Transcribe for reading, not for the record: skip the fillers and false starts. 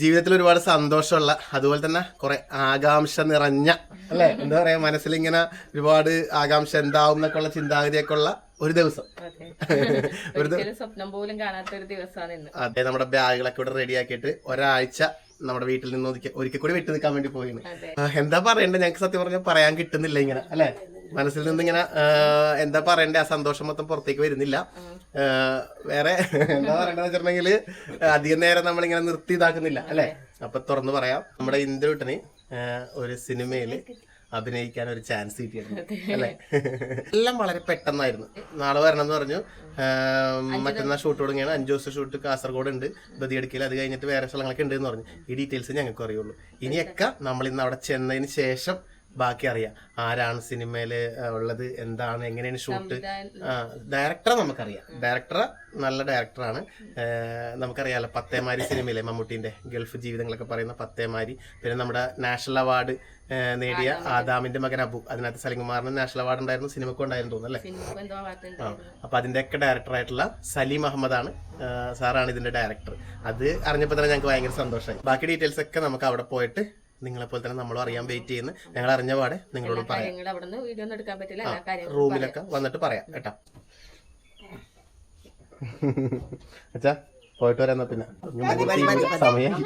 ജീവിതത്തിൽ ഒരുപാട് സന്തോഷമുള്ള അതുപോലെ തന്നെ കുറെ ആകാംക്ഷ നിറഞ്ഞ അല്ലെ എന്താ പറയാ മനസ്സിലിങ്ങനെ ഒരുപാട് ആകാംക്ഷ എന്താവും എന്നൊക്കെ ഉള്ള ചിന്താഗതിയൊക്കെ ഉള്ള ഒരു ദിവസം. സ്വപ്നം പോലും കാണാത്ത ഒരു ദിവസമാണ് ഇന്ന്. അതെ, നമ്മുടെ ബാഗുകളൊക്കെ ഇവിടെ റെഡി ആക്കിയിട്ട് ഒരാഴ്ച നമ്മുടെ വീട്ടിൽ നിന്ന് ഒരിക്കൽ കൂടി വിട്ടു നിൽക്കാൻ വേണ്ടി പോയിരുന്നു. എന്താ പറയണ്ടേ, ഞങ്ങൾക്ക് സത്യം പറഞ്ഞാൽ പറയാൻ കിട്ടുന്നില്ല ഇങ്ങനെ അല്ലെ, മനസ്സിൽ നിന്ന് ഇങ്ങനെ എന്താ പറയണ്ടേ, ആ സന്തോഷം മൊത്തം പുറത്തേക്ക് വരുന്നില്ല. വേറെ എന്താ പറയണ്ടെന്ന് വെച്ചിട്ടുണ്ടെങ്കിൽ അധികം നേരം നമ്മളിങ്ങനെ നിർത്തി ഇതാക്കുന്നില്ല അല്ലെ. അപ്പൊ തുറന്നു പറയാം, നമ്മുടെ ഇന്ദുട്ടന് ഒരു സിനിമയില് അഭിനയിക്കാൻ ഒരു ചാൻസ് കിട്ടിയിരുന്നു അല്ലെ. എല്ലാം വളരെ പെട്ടെന്നായിരുന്നു. നാളെ വരണം എന്ന് പറഞ്ഞു, മറ്റന്നാൾ ഷൂട്ട് തുടങ്ങിയാണ്. 5 ദിവസം ഷൂട്ട് കാസർഗോഡ് ഉണ്ട്, ബദിയടുക്കൽ, അത് കഴിഞ്ഞിട്ട് വേറെ സ്ഥലങ്ങളൊക്കെ ഉണ്ട് എന്ന് പറഞ്ഞു. ഈ ഡീറ്റെയിൽസ് ഞങ്ങൾക്ക് അറിയുള്ളൂ. ഇനിയൊക്കെ നമ്മൾ ഇന്ന് അവിടെ ചെന്നതിന് ശേഷം ബാക്കി അറിയാം, ആരാണ് സിനിമയില് ഉള്ളത്, എന്താണ്, എങ്ങനെയാണ് ഷൂട്ട്. ഡയറക്ടറെ നമുക്കറിയാം, ഡയറക്ടറെ നല്ല ഡയറക്ടറാണ്. നമുക്കറിയാലോ പത്തേമാരി സിനിമയിലെ മമ്മൂട്ടിന്റെ ഗൾഫ് ജീവിതങ്ങളൊക്കെ പറയുന്ന പത്തേമാരി, പിന്നെ നമ്മുടെ നാഷണൽ അവാർഡ് നേടിയ ആദാമിന്റെ മകൻ അബു, അതിനകത്ത് സലിംകുമാറിന് നാഷണൽ അവാർഡ് ഉണ്ടായിരുന്നു, സിനിമക്കും ഉണ്ടായിരുന്നു തോന്നുന്നു അല്ലേ. അപ്പൊ അതിന്റെയൊക്കെ ഡയറക്ടറായിട്ടുള്ള സലീം അഹമ്മദാണ് സാറാണ് ഇതിന്റെ ഡയറക്ടർ. അത് അറിഞ്ഞപ്പോൾ തന്നെ ഞങ്ങൾക്ക് ഭയങ്കര സന്തോഷമായി. ബാക്കി ഡീറ്റെയിൽസ് ഒക്കെ നമുക്ക് അവിടെ പോയിട്ട് നിങ്ങളെപ്പോലെ തന്നെ നമ്മളും അറിയാൻ വെയിറ്റ് ചെയ്യുന്നു. ഞങ്ങൾ അറിഞ്ഞ പാടെ നിങ്ങളോട് പറയാം, റൂമിലൊക്കെ വന്നിട്ട് പറയാം കേട്ടാ. അച്ഛാ പോയിട്ട് വരാന്നാ പിന്നെ സമയം